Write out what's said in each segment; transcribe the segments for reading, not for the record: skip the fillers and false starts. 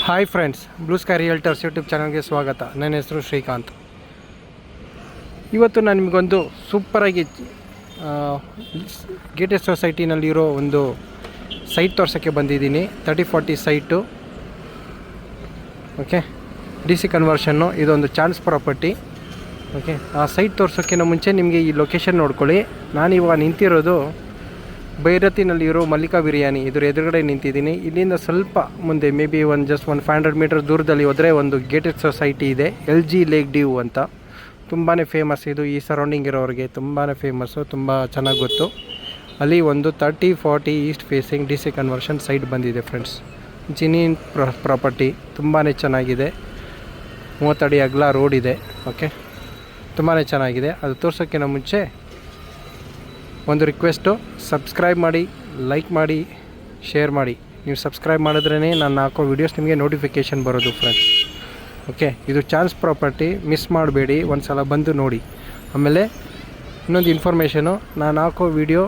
Hi friends, blue sky realtors YouTube ಚಾನಲ್ಗೆ ಸ್ವಾಗತ. ನನ್ನ ಹೆಸರು ಶ್ರೀಕಾಂತ್. ಇವತ್ತು ನಾನು ನಿಮಗೊಂದು ಸೂಪರಾಗಿ ಗೇಟೆಡ್ ಸೊಸೈಟಿನಲ್ಲಿರೋ ಒಂದು ಸೈಟ್ ತೋರ್ಸೋಕ್ಕೆ ಬಂದಿದ್ದೀನಿ. 30-40 ಸೈಟು. Okay, DC conversion. ಇದೊಂದು ಚಾನ್ಸ್ ಪ್ರಾಪರ್ಟಿ. ಓಕೆ, ಆ ಸೈಟ್ ತೋರ್ಸೋಕ್ಕಿಂತ ಮುಂಚೆ ನಿಮಗೆ ಈ ಲೊಕೇಶನ್ ನೋಡ್ಕೊಳ್ಳಿ. ನಾನಿವಾಗ ನಿಂತಿರೋದು ಭೈರತಿನಲ್ಲಿರೋ ಮಲ್ಲಿಕಾ ಬಿರಿಯಾನಿ ಇದ್ರ ಎದುರುಗಡೆ ನಿಂತಿದ್ದೀನಿ. ಇಲ್ಲಿಂದ ಸ್ವಲ್ಪ ಮುಂದೆ ಮೇ ಬಿ ಜಸ್ಟ್ 500 ಮೀಟರ್ ದೂರದಲ್ಲಿ ಹೋದರೆ ಒಂದು ಗೇಟೆಡ್ ಸೊಸೈಟಿ ಇದೆ, LG ಲೇಕ್ ಡ್ಯೂ ಅಂತ. ತುಂಬಾ ಫೇಮಸ್ ಇದು. ಈ ಸರೌಂಡಿಂಗ್ ಇರೋರಿಗೆ ತುಂಬಾ ಫೇಮಸ್ಸು, ತುಂಬ ಚೆನ್ನಾಗಿ ಗೊತ್ತು. ಅಲ್ಲಿ ಒಂದು 30-40 East facing DC conversion site ಬಂದಿದೆ ಫ್ರೆಂಡ್ಸ್. ಜಿನಿನ್ ಪ್ರಾಪರ್ಟಿ ತುಂಬಾ ಚೆನ್ನಾಗಿದೆ. 30 ಅಡಿ ಅಗಲ ರೋಡ್ ಇದೆ. ಓಕೆ, ತುಂಬಾ ಚೆನ್ನಾಗಿದೆ. ಅದು ತೋರ್ಸೋಕ್ಕಿಂತ ಮುಂಚೆ ಒಂದು ರಿಕ್ವೆಸ್ಟು, ಸಬ್ಸ್ಕ್ರೈಬ್ ಮಾಡಿ, ಲೈಕ್ ಮಾಡಿ, ಶೇರ್ ಮಾಡಿ. ನೀವು ಸಬ್ಸ್ಕ್ರೈಬ್ ಮಾಡಿದ್ರೇ ನಾನು ಹಾಕೋ ವೀಡಿಯೋಸ್ ನಿಮಗೆ ನೋಟಿಫಿಕೇಷನ್ ಬರೋದು ಫ್ರೆಂಡ್ಸ್. ಓಕೆ, ಇದು ಚಾನ್ಸ್ ಪ್ರಾಪರ್ಟಿ, ಮಿಸ್ ಮಾಡಬೇಡಿ, ಒಂದು ಸಲ ಬಂದು ನೋಡಿ. ಆಮೇಲೆ ಇನ್ನೊಂದು ಇನ್ಫಾರ್ಮೇಷನು, ನಾನು ಹಾಕೋ ವೀಡಿಯೋ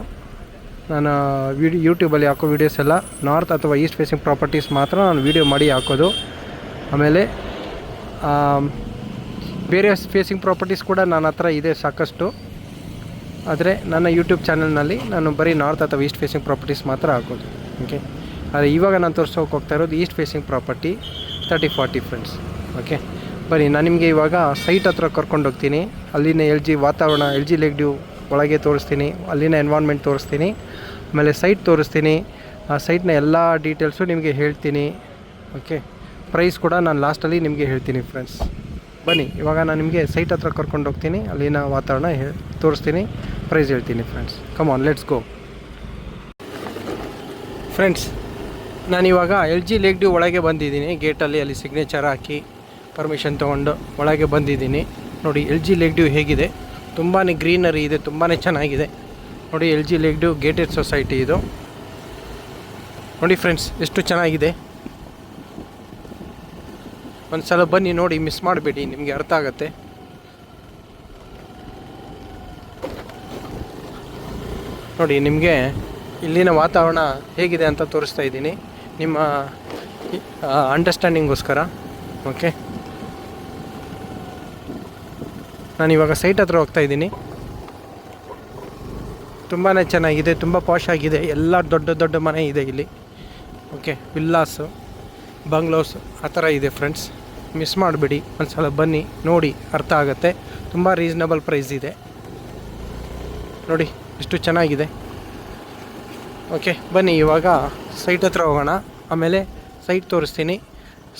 ಯೂಟ್ಯೂಬಲ್ಲಿ ಹಾಕೋ ವೀಡಿಯೋಸ್ ಎಲ್ಲ ನಾರ್ತ್ ಅಥವಾ ಈಸ್ಟ್ ಫೇಸಿಂಗ್ ಪ್ರಾಪರ್ಟೀಸ್ ಮಾತ್ರ ನಾನು ವೀಡಿಯೋ ಮಾಡಿ ಹಾಕೋದು. ಆಮೇಲೆ ಬೇರೆ ಫೇಸಿಂಗ್ ಪ್ರಾಪರ್ಟೀಸ್ ಕೂಡ ನನ್ನ ಹತ್ರ ಇದೆ ಸಾಕಷ್ಟು. ಆದರೆ ನನ್ನ ಯೂಟ್ಯೂಬ್ ಚಾನಲ್ನಲ್ಲಿ ನಾನು ಬರೀ ನಾರ್ತ್ ಅಥವಾ ಈಸ್ಟ್ ಫೇಸಿಂಗ್ ಪ್ರಾಪರ್ಟೀಸ್ ಮಾತ್ರ ಹಾಕೋದು. ಓಕೆ, ಆದರೆ ಇವಾಗ ನಾನು ತೋರಿಸೋಕೆ ಹೋಗ್ತಾ ಇರೋದು East facing property 30-40 friends. Okay, ಬರೀ ನಾನು ನಿಮಗೆ ಇವಾಗ ಸೈಟ್ ಹತ್ರ ಕರ್ಕೊಂಡು ಹೋಗ್ತೀನಿ. ಅಲ್ಲಿನ LG ವಾತಾವರಣ, LG ಲೇಕ್ ಡ್ಯೂ ಒಳಗೆ ತೋರಿಸ್ತೀನಿ. ಅಲ್ಲಿನ ಎನ್ವಾನ್ಮೆಂಟ್ ತೋರಿಸ್ತೀನಿ. ಆಮೇಲೆ ಸೈಟ್ ತೋರಿಸ್ತೀನಿ. ಆ ಸೈಟ್ನ ಎಲ್ಲ ಡೀಟೇಲ್ಸು ನಿಮಗೆ ಹೇಳ್ತೀನಿ. ಓಕೆ, ಪ್ರೈಸ್ ಕೂಡ ನಾನು ಲಾಸ್ಟಲ್ಲಿ ನಿಮಗೆ ಹೇಳ್ತೀನಿ ಫ್ರೆಂಡ್ಸ್. ಬನ್ನಿ, ಇವಾಗ ನಾನು ನಿಮಗೆ ಸೈಟ್ ಹತ್ರ ಕರ್ಕೊಂಡು ಹೋಗ್ತೀನಿ. ಅಲ್ಲಿನ ವಾತಾವರಣ ತೋರಿಸ್ತೀನಿ, ಪ್ರೈಸ್ ಹೇಳ್ತೀನಿ friends. Come on, let's go friends. ನಾನಿವಾಗ LG ಲೇಕ್ ಡ್ಯೂ ಒಳಗೆ ಬಂದಿದ್ದೀನಿ. ಗೇಟಲ್ಲಿ ಅಲ್ಲಿ ಸಿಗ್ನೇಚರ್ ಹಾಕಿ ಪರ್ಮಿಷನ್ ತೊಗೊಂಡು ಒಳಗೆ ಬಂದಿದ್ದೀನಿ. ನೋಡಿ LG ಲೇಕ್ ಡ್ಯೂ ಹೇಗಿದೆ. ತುಂಬಾ ಗ್ರೀನರಿ ಇದೆ, ತುಂಬಾ ಚೆನ್ನಾಗಿದೆ. ನೋಡಿ LG lake dew gated society ಇದು. ನೋಡಿ ಫ್ರೆಂಡ್ಸ್, ಎಷ್ಟು ಚೆನ್ನಾಗಿದೆ. ಒಂದು ಸಲ ಬನ್ನಿ ನೋಡಿ, ಮಿಸ್ ಮಾಡಬೇಡಿ, ನಿಮಗೆ ಅರ್ಥ ಆಗುತ್ತೆ. ನೋಡಿ, ನಿಮಗೆ ಇಲ್ಲಿನ ವಾತಾವರಣ ಹೇಗಿದೆ ಅಂತ ತೋರಿಸ್ತಾ ಇದ್ದೀನಿ, ನಿಮ್ಮ ಅಂಡರ್ಸ್ಟ್ಯಾಂಡಿಂಗೋಸ್ಕರ. ಓಕೆ, ನಾನಿವಾಗ ಸೈಟ್ ಹತ್ರ ಹೋಗ್ತಾ ಇದ್ದೀನಿ. ತುಂಬಾ ಚೆನ್ನಾಗಿದೆ, ತುಂಬ ಪಾಶ್ ಆಗಿದೆ. ಎಲ್ಲ ದೊಡ್ಡ ದೊಡ್ಡ ಮನೆ ಇದೆ ಇಲ್ಲಿ. ಓಕೆ, ವಿಲ್ಲಾಸು, ಬಂಗ್ಲೋಸ್ ಆ ಥರ ಇದೆ ಫ್ರೆಂಡ್ಸ್. ಮಿಸ್ ಮಾಡಬೇಡಿ, ಒಂದು ಸಲ ಬನ್ನಿ ನೋಡಿ, ಅರ್ಥ ಆಗುತ್ತೆ. ತುಂಬ ರೀಸನಬಲ್ ಪ್ರೈಸ್ ಇದೆ. ನೋಡಿ ಎಷ್ಟು ಚೆನ್ನಾಗಿದೆ. ಓಕೆ, ಬನ್ನಿ ಇವಾಗ ಸೈಟ್ ಹತ್ರ ಹೋಗೋಣ. ಆಮೇಲೆ ಸೈಟ್ ತೋರಿಸ್ತೀನಿ,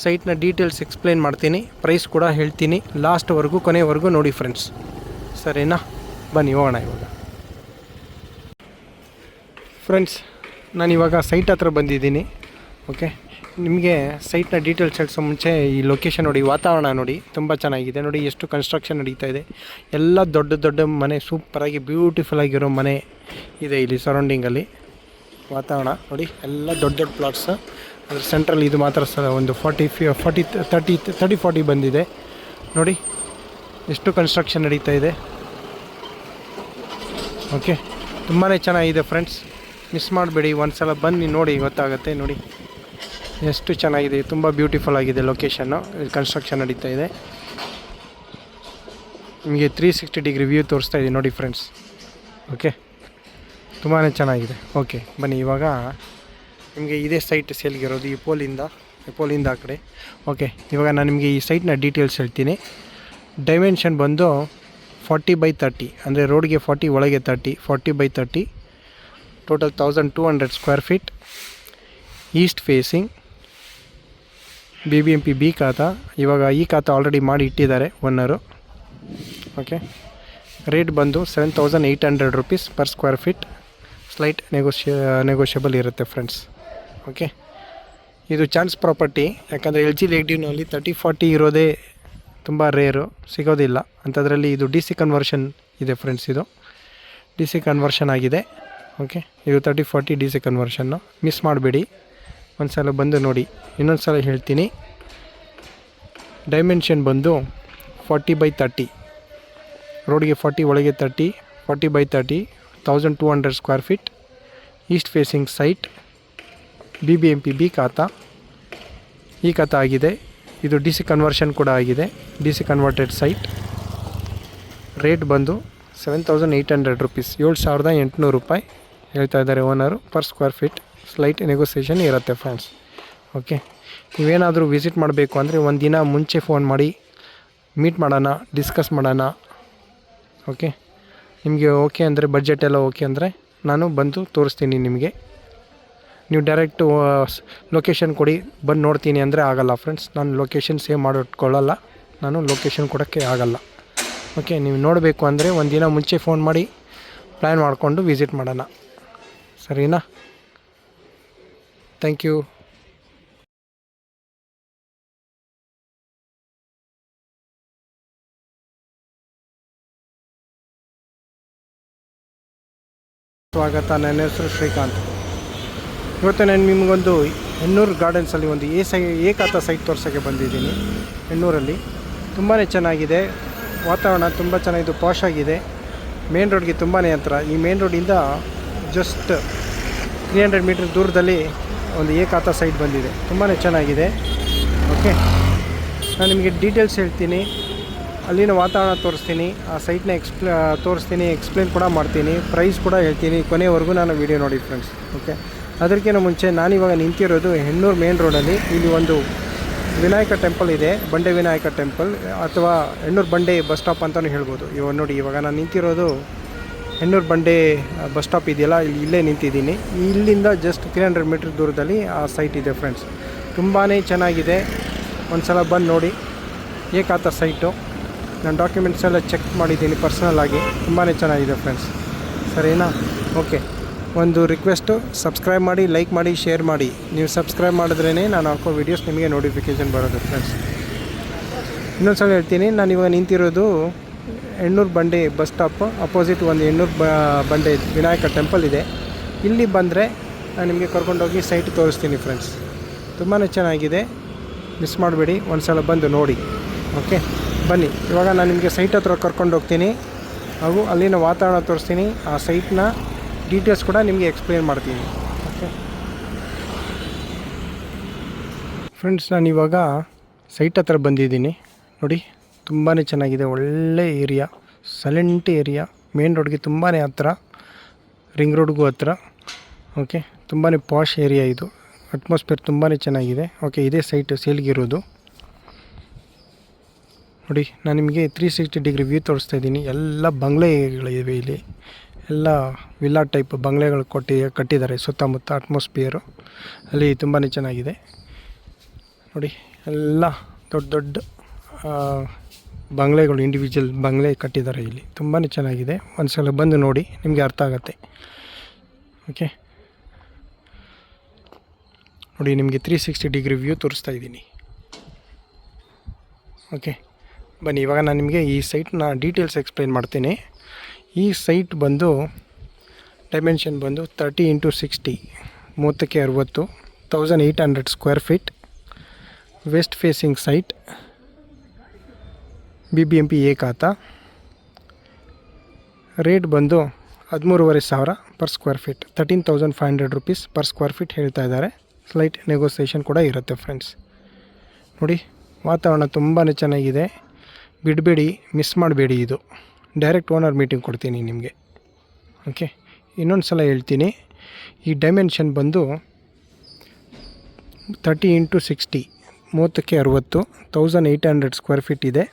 ಸೈಟ್ನ ಡೀಟೇಲ್ಸ್ ಎಕ್ಸ್ಪ್ಲೇನ್ ಮಾಡ್ತೀನಿ, ಪ್ರೈಸ್ ಕೂಡ ಹೇಳ್ತೀನಿ. ಲಾಸ್ಟ್ವರೆಗೂ, ಕೊನೆವರೆಗೂ ನೋಡಿ ಫ್ರೆಂಡ್ಸ್, ಸರಿನಾ? ಬನ್ನಿ ಹೋಗೋಣ ಇವಾಗ. ಫ್ರೆಂಡ್ಸ್, ನಾನಿವಾಗ ಸೈಟ್ ಹತ್ರ ಬಂದಿದ್ದೀನಿ. ಓಕೆ, ನಿಮಗೆ ಸೈಟ್ನ ಡೀಟೇಲ್ಸ್ ಹೇಳಿಸೋ ಮುಂಚೆ ಈ ಲೊಕೇಶನ್ ನೋಡಿ, ವಾತಾವರಣ ನೋಡಿ, ತುಂಬ ಚೆನ್ನಾಗಿದೆ. ನೋಡಿ ಎಷ್ಟು ಕನ್ಸ್ಟ್ರಕ್ಷನ್ ನಡೀತಾ ಇದೆ. ಎಲ್ಲ ದೊಡ್ಡ ದೊಡ್ಡ ಮನೆ, ಸೂಪರಾಗಿ ಬ್ಯೂಟಿಫುಲ್ ಆಗಿರೋ ಮನೆ ಇದೆ ಇಲ್ಲಿ ಸರೌಂಡಿಂಗಲ್ಲಿ. ವಾತಾವರಣ ನೋಡಿ, ಎಲ್ಲ ದೊಡ್ಡ ದೊಡ್ಡ ಪ್ಲಾಟ್ಸ್. ಅದ್ರ ಸೆಂಟ್ರಲ್ ಇದು ಮಾತ್ರ ಒಂದು 30-40 ಬಂದಿದೆ. ನೋಡಿ ಎಷ್ಟು ಕನ್ಸ್ಟ್ರಕ್ಷನ್ ನಡೀತಾ ಇದೆ. ಓಕೆ, ತುಂಬಾ ಚೆನ್ನಾಗಿದೆ ಫ್ರೆಂಡ್ಸ್. ಮಿಸ್ ಮಾಡಬೇಡಿ, ಒಂದು ಸಲ ಬನ್ನಿ ನೋಡಿ, ಗೊತ್ತಾಗುತ್ತೆ. ನೋಡಿ ಎಷ್ಟು ಚೆನ್ನಾಗಿದೆ, ತುಂಬ ಬ್ಯೂಟಿಫುಲ್ ಆಗಿದೆ ಲೊಕೇಶನ್ನು. ಕನ್ಸ್ಟ್ರಕ್ಷನ್ ನಡೀತಾ ಇದೆ. ನಿಮಗೆ 360 ಡಿಗ್ರಿ ವ್ಯೂ ತೋರಿಸ್ತಾ ಇದೆ ನೋಡಿ ಫ್ರೆಂಡ್ಸ್. ಓಕೆ, ತುಂಬಾ ಚೆನ್ನಾಗಿದೆ. ಓಕೆ, ಬನ್ನಿ ಇವಾಗ ನಿಮಗೆ ಇದೇ ಸೈಟ್ ಸೇಲ್ಗಿರೋದು ಈ ಪೋಲಿಂದ ಆ ಕಡೆ. ಓಕೆ, ಇವಾಗ ನಾನು ನಿಮಗೆ ಈ ಸೈಟ್ನ ಡೀಟೇಲ್ಸ್ ಹೇಳ್ತೀನಿ. ಡೈಮೆನ್ಷನ್ ಬಂದು 40/30, ಅಂದರೆ ರೋಡ್ಗೆ 40, ಒಳಗೆ 30, 40/30, total 1200 square feet. East facing, BBMP B ಖಾತಾ. ಇವಾಗ ಈ ಖಾತಾ ಆಲ್ರೆಡಿ ಮಾಡಿ ಇಟ್ಟಿದ್ದಾರೆ ಓನರು. ಓಕೆ, ರೇಟ್ ಬಂದು 7800 rupees per square feet. Slight negotiable ಇರುತ್ತೆ ಫ್ರೆಂಡ್ಸ್. ಓಕೆ, ಇದು ಚಾನ್ಸ್ ಪ್ರಾಪರ್ಟಿ. ಯಾಕಂದರೆ LG ಲೇಕ್ ಡ್ಯೂನಲ್ಲಿ 30-40 ಇರೋದೇ ತುಂಬ ರೇರು, ಸಿಗೋದಿಲ್ಲ. ಅಂಥದ್ರಲ್ಲಿ ಇದು DC ಕನ್ವರ್ಷನ್ ಇದೆ ಫ್ರೆಂಡ್ಸ್. ಇದು DC ಕನ್ವರ್ಷನ್ ಆಗಿದೆ. ಓಕೆ, ಇದು 30-40 DC ಕನ್ವರ್ಷನ್ನು. ಮಿಸ್ ಮಾಡಬೇಡಿ, ಒಂದು ಸಲ ಬಂದು ನೋಡಿ. ಇನ್ನೊಂದು ಸಲ ಹೇಳ್ತೀನಿ, ಡೈಮೆನ್ಷನ್ ಬಂದು 40/30, ರೋಡ್ಗೆ 40, ಒಳಗೆ 30, 40/30, 1200 square feet. East facing site, BBMP B ಖಾತಾ. ಈ ಕಥೆ ಆಗಿದೆ. ಇದು DC ಕನ್ವರ್ಷನ್ ಕೂಡ ಆಗಿದೆ, DC ಕನ್ವರ್ಟೆಡ್ ಸೈಟ್. ರೇಟ್ ಬಂದು 7,800 ರುಪೀಸ್, 7,800 ರೂಪಾಯಿ ಹೇಳ್ತಾ ಇದ್ದಾರೆ owner per square feet. Slight negotiation ಇರುತ್ತೆ ಫ್ರೆಂಡ್ಸ್. ಓಕೆ, ನೀವೇನಾದರೂ ವಿಸಿಟ್ ಮಾಡಬೇಕು ಅಂದರೆ ಒಂದು ದಿನ ಮುಂಚೆ ಫೋನ್ ಮಾಡಿ ಮೀಟ್ ಮಾಡೋಣ, ಡಿಸ್ಕಸ್ ಮಾಡೋಣ. ಓಕೆ, ನಿಮಗೆ ಓಕೆ ಅಂದರೆ, ಬಡ್ಜೆಟ್ ಎಲ್ಲ ಓಕೆ ಅಂದರೆ ನಾನು ಬಂದು ತೋರಿಸ್ತೀನಿ ನಿಮಗೆ. ನೀವು ಡೈರೆಕ್ಟು ಲೊಕೇಶನ್ ಕೊಡಿ ಬಂದು ನೋಡ್ತೀನಿ ಅಂದರೆ ಆಗಲ್ಲ ಫ್ರೆಂಡ್ಸ್. ನಾನು ಲೊಕೇಶನ್ ಸೇವ್ ಮಾಡಿಟ್ಕೊಳ್ಳಲ್ಲ, ನಾನು ಲೊಕೇಶನ್ ಕೊಡೋಕ್ಕೆ ಆಗಲ್ಲ. ಓಕೆ, ನೀವು ನೋಡಬೇಕು ಅಂದರೆ ಒಂದು ದಿನ ಮುಂಚೆ ಫೋನ್ ಮಾಡಿ ಪ್ಲ್ಯಾನ್ ಮಾಡಿಕೊಂಡು ವಿಸಿಟ್ ಮಾಡೋಣ, ಸರಿನಾ? Thank you. ಸ್ವಾಗತ. ನನ್ನ ಹೆಸರು ಶ್ರೀಕಾಂತ್. ಇವತ್ತು ನಾನು ನಿಮಗೊಂದು ಹೆಣ್ಣೂರು ಗಾರ್ಡನ್ಸಲ್ಲಿ ಒಂದು ಏಕಾತ ಸೈಟ್ ತೋರ್ಸೋಕ್ಕೆ ಬಂದಿದ್ದೀನಿ. ಹೆಣ್ಣೂರಲ್ಲಿ ತುಂಬಾ ಚೆನ್ನಾಗಿದೆ, ವಾತಾವರಣ ತುಂಬ ಚೆನ್ನಾಗಿದ್ದು, ಪಾಶ್ ಆಗಿದೆ. ಮೇನ್ ರೋಡ್ಗೆ ತುಂಬಾ ಹತ್ರ. ಈ ಮೇನ್ ರೋಡಿಂದ ಜಸ್ಟ್ 300 ಮೀಟರ್ ದೂರದಲ್ಲಿ ಒಂದು ಏಕಾತ ಸೈಟ್ ಬಂದಿದೆ, ತುಂಬಾ ಚೆನ್ನಾಗಿದೆ. ಓಕೆ, ನಾನು ನಿಮಗೆ ಡೀಟೇಲ್ಸ್ ಹೇಳ್ತೀನಿ, ಅಲ್ಲಿನ ವಾತಾವರಣ ತೋರಿಸ್ತೀನಿ, ಆ ಸೈಟ್ನ ತೋರಿಸ್ತೀನಿ, ಎಕ್ಸ್ಪ್ಲೇನ್ ಕೂಡ ಮಾಡ್ತೀನಿ, ಪ್ರೈಸ್ ಕೂಡ ಹೇಳ್ತೀನಿ. ಕೊನೆವರೆಗೂ ನಾನು ವೀಡಿಯೋ ನೋಡಿ ಫ್ರೆಂಡ್ಸ್. ಓಕೆ, ಅದಕ್ಕಿಂತ ಮುಂಚೆ ನಾನಿವಾಗ ನಿಂತಿರೋದು ಹೆಣ್ಣೂರು ಮೇನ್ ರೋಡಲ್ಲಿ. ಇಲ್ಲಿ ಒಂದು ವಿನಾಯಕ ಟೆಂಪಲ್ ಇದೆ, ಬಂಡೆ ವಿನಾಯಕ ಟೆಂಪಲ್, ಅಥವಾ ಹೆಣ್ಣೂರು ಬಂಡೆ ಬಸ್ ಸ್ಟಾಪ್ ಅಂತಲೂ ಹೇಳ್ಬೋದು. ಇವಾಗ ನೋಡಿ, ಇವಾಗ ನಾನು ನಿಂತಿರೋದು ಹೆಣ್ಣೂರು ಬಂಡೆ ಬಸ್ ಸ್ಟಾಪ್ ಇದೆಯಲ್ಲ, ಇಲ್ಲೇ ನಿಂತಿದ್ದೀನಿ. ಇಲ್ಲಿಂದ ಜಸ್ಟ್ 300 ಮೀಟರ್ ದೂರದಲ್ಲಿ ಆ ಸೈಟ್ ಇದೆ ಫ್ರೆಂಡ್ಸ್. ತುಂಬಾ ಚೆನ್ನಾಗಿದೆ, ಒಂದು ಸಲ ಬಂದು ನೋಡಿ. ಏಕಾತ ಸೈಟು, ನಾನು ಡಾಕ್ಯುಮೆಂಟ್ಸ್ ಎಲ್ಲ ಚೆಕ್ ಮಾಡಿದ್ದೀನಿ ಪರ್ಸನಲ್ ಆಗಿ, ತುಂಬಾ ಚೆನ್ನಾಗಿದೆ ಫ್ರೆಂಡ್ಸ್, ಸರಿನಾ? ಓಕೆ, ಒಂದು ರಿಕ್ವೆಸ್ಟು, ಸಬ್ಸ್ಕ್ರೈಬ್ ಮಾಡಿ, ಲೈಕ್ ಮಾಡಿ, ಶೇರ್ ಮಾಡಿ. ನೀವು ಸಬ್ಸ್ಕ್ರೈಬ್ ಮಾಡಿದ್ರೇ ನಾನು ಹಾಕೋ ವೀಡಿಯೋಸ್ ನಿಮಗೆ ನೋಟಿಫಿಕೇಷನ್ ಬರೋದು ಫ್ರೆಂಡ್ಸ್. ಇನ್ನೊಂದು ಸಲ ಹೇಳ್ತೀನಿ, ನಾನು ಇವಾಗ ನಿಂತಿರೋದು ಹೆಣ್ಣೂರು ಬಂಡೆ ಬಸ್ ಸ್ಟಾಪ್ ಅಪೋಸಿಟ್ ಒಂದು ಹೆಣ್ಣೂರು ಬಂಡೆ ವಿನಾಯಕ ಟೆಂಪಲ್ ಇದೆ. ಇಲ್ಲಿ ಬಂದರೆ ನಾನು ನಿಮಗೆ ಕರ್ಕೊಂಡೋಗಿ ಸೈಟ್ ತೋರಿಸ್ತೀನಿ ಫ್ರೆಂಡ್ಸ್. ತುಂಬಾ ಚೆನ್ನಾಗಿದೆ, ಮಿಸ್ ಮಾಡಬೇಡಿ, ಒಂದು ಸಲ ಬಂದು ನೋಡಿ. ಓಕೆ, ಬನ್ನಿ. ಇವಾಗ ನಾನು ನಿಮಗೆ ಸೈಟ್ ಹತ್ರ ಕರ್ಕೊಂಡು ಹೋಗ್ತೀನಿ, ಹಾಗೂ ಅಲ್ಲಿನ ವಾತಾವರಣ ತೋರಿಸ್ತೀನಿ, ಆ ಸೈಟ್ನ ಡೀಟೇಲ್ಸ್ ಕೂಡ ನಿಮಗೆ ಎಕ್ಸ್ಪ್ಲೇನ್ ಮಾಡ್ತೀನಿ. ಓಕೆ ಫ್ರೆಂಡ್ಸ್, ನಾನಿವಾಗ ಸೈಟ್ ಹತ್ರ ಬಂದಿದ್ದೀನಿ. ನೋಡಿ, ತುಂಬಾ ಚೆನ್ನಾಗಿದೆ, ಒಳ್ಳೆ ಏರಿಯಾ, ಸೈಲೆಂಟ್ ಏರಿಯಾ, ಮೇನ್ ರೋಡ್ಗೆ ತುಂಬಾ ಹತ್ರ, ರಿಂಗ್ ರೋಡ್ಗೂ ಹತ್ರ. ಓಕೆ, ತುಂಬಾ ಪಾಶ್ ಏರಿಯಾ ಇದು, ಅಟ್ಮಾಸ್ಫಿಯರ್ ತುಂಬಾ ಚೆನ್ನಾಗಿದೆ. ಓಕೆ, ಇದೇ ಸೈಟ್ ಸೇಲ್ಗಿರೋದು. ನೋಡಿ, ನಾನು ನಿಮಗೆ 360 ಡಿಗ್ರಿ ವ್ಯೂ ತೋರಿಸ್ತಾ ಇದ್ದೀನಿ. ಎಲ್ಲ ಬಂಗ್ಲೆಗಳಿವೆ ಇಲ್ಲಿ, ಎಲ್ಲ ವಿಲ್ಲಾ ಟೈಪ್ ಬಂಗ್ಲೆಗಳು ಕಟ್ಟಿದ್ದಾರೆ ಸುತ್ತಮುತ್ತ. ಅಟ್ಮಾಸ್ಫಿಯರು ಅಲ್ಲಿ ತುಂಬಾ ಚೆನ್ನಾಗಿದೆ. ನೋಡಿ, ಎಲ್ಲ ದೊಡ್ಡ ದೊಡ್ಡ ಬಂಗ್ಲೆಗಳು, ಇಂಡಿವಿಜುವಲ್ ಬಂಗ್ಲೆ ಕಟ್ಟಿದ್ದಾರೆ ಇಲ್ಲಿ, ತುಂಬಾ ಚೆನ್ನಾಗಿದೆ. ಒಂದು ಸಲ ಬಂದು ನೋಡಿ, ನಿಮಗೆ ಅರ್ಥ ಆಗುತ್ತೆ. ಓಕೆ ನೋಡಿ, ನಿಮಗೆ 360 ಡಿಗ್ರಿ ವ್ಯೂ ತೋರಿಸ್ತಾ ಇದ್ದೀನಿ. ಓಕೆ ಬನ್ನಿ, ಇವಾಗ ನಾನು ನಿಮಗೆ ಈ ಸೈಟ್ನ ಡೀಟೇಲ್ಸ್ ಎಕ್ಸ್ಪ್ಲೇನ್ ಮಾಡ್ತೀನಿ. ಈ ಸೈಟ್ ಬಂದು ಡೈಮೆನ್ಷನ್ ಬಂದು 30 × 60, 30×60, 1800 square feet, west facing site, BBMP ಏಕಾತ. ರೇಟ್ ಬಂದು 13,500 per square feet, 13,500 rupees per square feet ಹೇಳ್ತಾ ಇದ್ದಾರೆ. ಸ್ಲೈಟ್ ನೆಗೋಸಿಯೇಷನ್ ಕೂಡ ಇರುತ್ತೆ ಫ್ರೆಂಡ್ಸ್. ನೋಡಿ, ವಾತಾವರಣ ತುಂಬಾ ಚೆನ್ನಾಗಿದೆ, ಬಿಡಬೇಡಿ, ಮಿಸ್ ಮಾಡಬೇಡಿ. ಇದು ಡೈರೆಕ್ಟ್ ಓನರ್ ಮೀಟಿಂಗ್ ಕೊಡ್ತೀನಿ ನಿಮಗೆ. ಓಕೆ, ಇನ್ನೊಂದು ಸಲ ಹೇಳ್ತೀನಿ, ಈ ಡೈಮೆನ್ಷನ್ ಬಂದು 30 × 60, 30×60, 1800 ಸ್ಕ್ವೇರ್ ಫೀಟ್ ಇದೆ.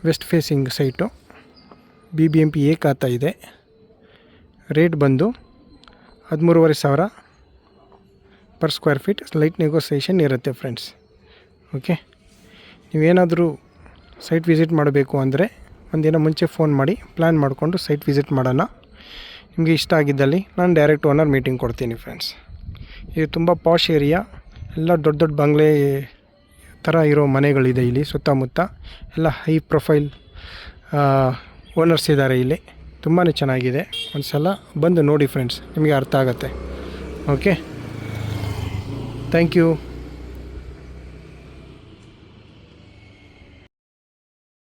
ವೆಸ್ಟ್ ಫೇಸಿಂಗ್ ಸೈಟು, BBMP ಏಕಾತ ಇದೆ. ರೇಟ್ ಬಂದು 13,500 per square feet, slight negotiation ಇರುತ್ತೆ ಫ್ರೆಂಡ್ಸ್. ಓಕೆ, ನೀವೇನಾದರೂ ಸೈಟ್ ವಿಸಿಟ್ ಮಾಡಬೇಕು ಅಂದರೆ ಒಂದಿನ ಮುಂಚೆ ಫೋನ್ ಮಾಡಿ ಪ್ಲ್ಯಾನ್ ಮಾಡಿಕೊಂಡು ಸೈಟ್ ವಿಸಿಟ್ ಮಾಡೋಣ. ನಿಮಗೆ ಇಷ್ಟ ಆಗಿದ್ದಲ್ಲಿ ನಾನು ಡೈರೆಕ್ಟ್ ಓನರ್ ಮೀಟಿಂಗ್ ಕೊಡ್ತೀನಿ ಫ್ರೆಂಡ್ಸ್. ಇದು ತುಂಬ ಪಾಶ್ ಏರಿಯಾ, ಎಲ್ಲ ದೊಡ್ಡ ದೊಡ್ಡ ಬಂಗ್ಲೆ ಥರ ಇರೋ ಮನೆಗಳಿದೆ ಇಲ್ಲಿ ಸುತ್ತಮುತ್ತ. ಎಲ್ಲ ಹೈ ಪ್ರೊಫೈಲ್ ಓನರ್ಸ್ ಇದ್ದಾರೆ ಇಲ್ಲಿ, ತುಂಬಾ ಚೆನ್ನಾಗಿದೆ. ಒಂದು ಸಲ ಬಂದು ನೋಡಿ ಫ್ರೆಂಡ್ಸ್, ನಿಮಗೆ ಅರ್ಥ ಆಗುತ್ತೆ. Okay, thank you.